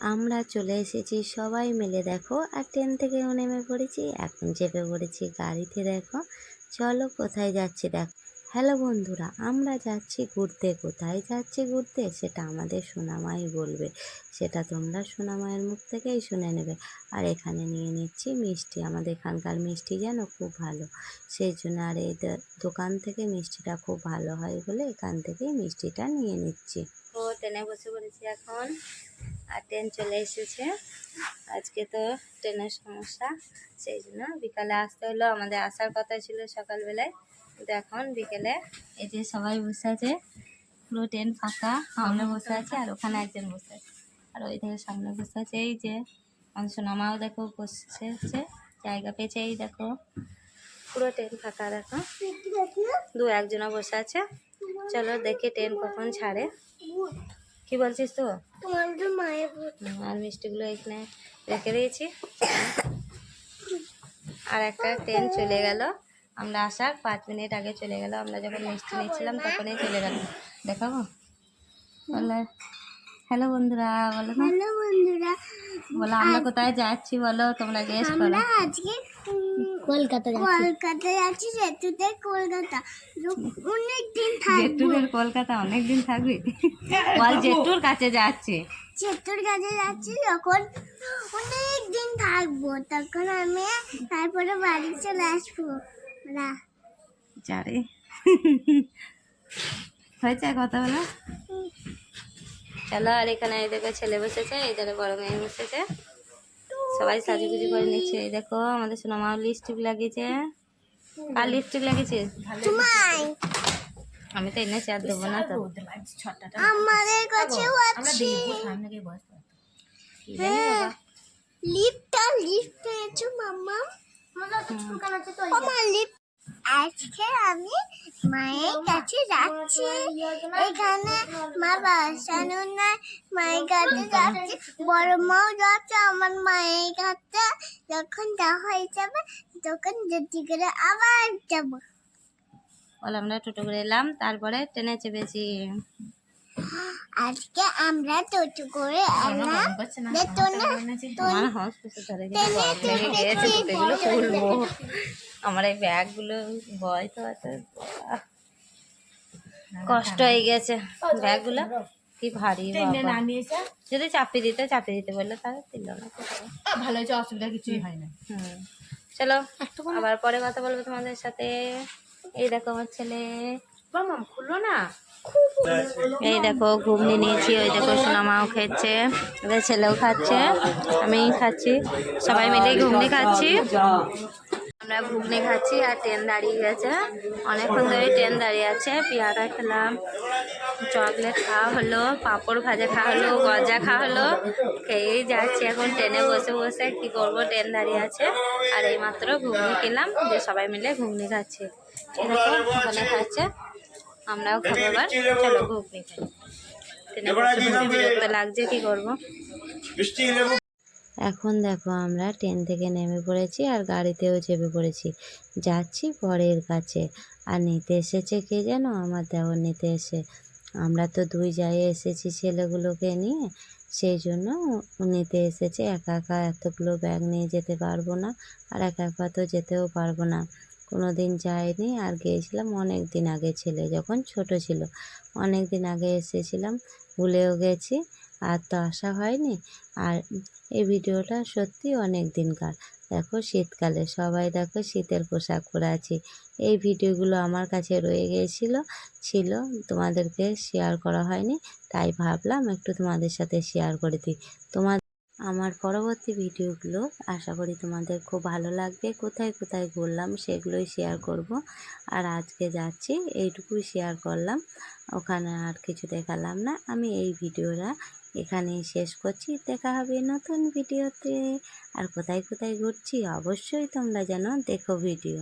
আমরা চলে এসেছি সবাই মিলে, দেখো। আর ট্রেন থেকেও নেমে পড়েছি, এখন চেপে পড়েছি গাড়িতে। দেখো, চলো কোথায় যাচ্ছি দেখো। হ্যালো বন্ধুরা, আমরা যাচ্ছি ঘুরতে। কোথায় যাচ্ছি ঘুরতে সেটা আমাদের সোনামাই বলবে, সেটা তোমরা সোনামায়ের মুখ থেকেই শুনে নেবে। আর এখানে নিয়ে নিচ্ছি মিষ্টি, আমাদের এখানকার মিষ্টি যেন খুব ভালো, সেই জন্য। আর এই দোকান থেকে মিষ্টিটা খুব ভালো হয় বলে এখান থেকেই মিষ্টিটা নিয়ে নিচ্ছি। ও ট্রেনে বসে পড়েছি এখন, আর ট্রেন চলে এসেছে। আজকে তো ট্রেনের সমস্যা, সেই জন্য বিকালে আসতে হলো। আমাদের আসার কথা ছিল সকালবেলায়, কিন্তু এখন বিকেলে। এই যে সবাই বসে আছে, পুরো ট্রেন ফাঁকা। আমরা বসে আছি আর ওখানে একজন বসে আছে, আর ওই ধারে সামনে বসে আছে। এই যে সোনামাও দেখো বসেছে, জায়গা পেয়েছে। এই দেখো পুরো ট্রেন ফাঁকা, দেখো দু একজনও বসে আছে। চলো দেখি ট্রেন কখন ছাড়ে। কি বলছিস তো? আর মিষ্টিগুলো এখানে রেখে দিয়েছি। আর একটা ট্রেন চলে গেল, আমরা আসার 5 মিনিট আগে চলে গেল। আমরা যখন মিষ্টি নিচ্ছিলাম তখনই চলে গেল। দেখাবো? বলো হ্যালো বন্ধুরা, বলো না। হ্যালো বন্ধুরা, বলো আমরা কোথায় যাচ্ছি বলো, তোমরা গেস করো। আজকে কলকাতা যাচ্ছি। জেঠুদের কলকাতা অনেকদিন থাকবে। জেঠুদের কলকাতা অনেকদিন থাকবে। বল জেঠুর কাছে যাচ্ছি। জেঠুর কাছে যাচ্ছি, যখন অনেকদিন থাকবো তখন আমি তারপরে বাড়ি চলে আসবো। যারে হয়েছে কথা বলো। চলো, আর এখানে এই দেখো ছেলে বসেছে, এই ধারে বড় মেয়ে বসেছে, সবাই সাজুগুজু করে নিচ্ছে। এই দেখো আমাদের সোনামাও লিপস্টিক লাগিয়েছে। কার লিপস্টিক লাগিয়েছে? আমি তো এনেছি, আর দেবো না তো। আমাদের কাছেও আছে লিপটা মাম্মা। আজকে আমি মায়ের কাছে যাচ্ছি, এখানে মা বাসানো নাই, মায়ের কাছে যাচ্ছি। বড় মাও যাচ্ছে আমার মায়ের কাছে। যখন যা হয়ে যাবে তখন যদি করে আবার যাবো। বলে আমরা টোটো করে এলাম, তারপরে ট্রেনে চেপেছি। আজকে আমরা টোটো করে এলাম, আমার এই ব্যাগগুলো ভয় তো আছে, কষ্ট হয়ে গেছে ব্যাগগুলো, কি ভারী। যদি চাপিয়ে দিতে বললে তাহলে দিল না, ভালো হয়েছে, অসুবিধা কিছুই হয় না। চলো আবার পরে কথা বলবো তোমাদের সাথে। এই দেখো আমার ছেলে, খুললো না। এই দেখো ঘুগনি নিয়েছি, ওই দেখো সোনামাও খাচ্ছে, ওদের ছেলেও খাচ্ছে, আমি খাচ্ছি, সবাই মিলে ঘুগনি খাচ্ছি। আমরা ঘুগনি খাচ্ছি আর ট্রেন দাঁড়িয়ে গেছে, অনেকক্ষণ ধরে ট্রেন দাঁড়িয়ে আছে। পেয়ারা খেলাম, চকলেট খাওয়া হলো, পাঁপড় ভাজা খাওয়া হলো, গজা খাওয়া হলো, খেয়েই যাচ্ছি এখন ট্রেনে বসে বসে। কি করব, ট্রেন দাঁড়িয়ে আছে। আর এইমাত্র ঘুগনি খেলাম, যে সবাই মিলে ঘুগনি খাচ্ছি। ওখানে খাচ্ছে, আমরাও খাবো এবার। চলো ঘুগনি খাই, ট্রেনে বসে বসে বিরক্ত লাগছে, কি করবো। এখন দেখো আমরা ট্রেন থেকে নেমে পড়েছি আর গাড়িতেও চেপে পড়েছি, যাচ্ছি বরের কাছে। আর নিতে এসেছে কে যেন, আমার দেওর নিতে এসে। আমরা তো 2 জায়গায় এসেছি ছেলেগুলোকে নিয়ে, সেই জন্য নিতে এসেছে। একা একা এতগুলো ব্যাগ নিয়ে যেতে পারবো না, আর একা একা তো যেতেও পারবো না। কোনো দিন যাইনি, আর গিয়েছিলাম অনেক দিন আগে, ছেলে যখন ছোট ছিল। অনেক দিন আগে এসেছিলাম, ভুলেও গেছি, আর তো আসা হয়নি। আর এই ভিডিওটা সত্যি অনেক দিনকার। দেখো শীতকালে সবাই দেখো শীতের পোশাক পরে আছি। এই ভিডিওগুলো আমার কাছে রয়ে ছিল, তোমাদেরকে শেয়ার করা হয়নি, তাই ভাবলাম একটু তোমাদের সাথে শেয়ার করে দিই। আমার পরবর্তী ভিডিওগুলো আশা করি তোমাদের খুব ভালো লাগবে। কোথায় কোথায় ঘুরলাম সেগুলোই শেয়ার করব। আর আজকে যাচ্ছি এইটুকুই শেয়ার করলাম, ওখানে আর কিছু দেখালাম না। আমি এই ভিডিওটা এখানেই শেষ করছি, দেখা হবে নতুন ভিডিওতে। আর কোথায় কোথায় ঘুরছি অবশ্যই তোমরা যেন দেখো ভিডিও।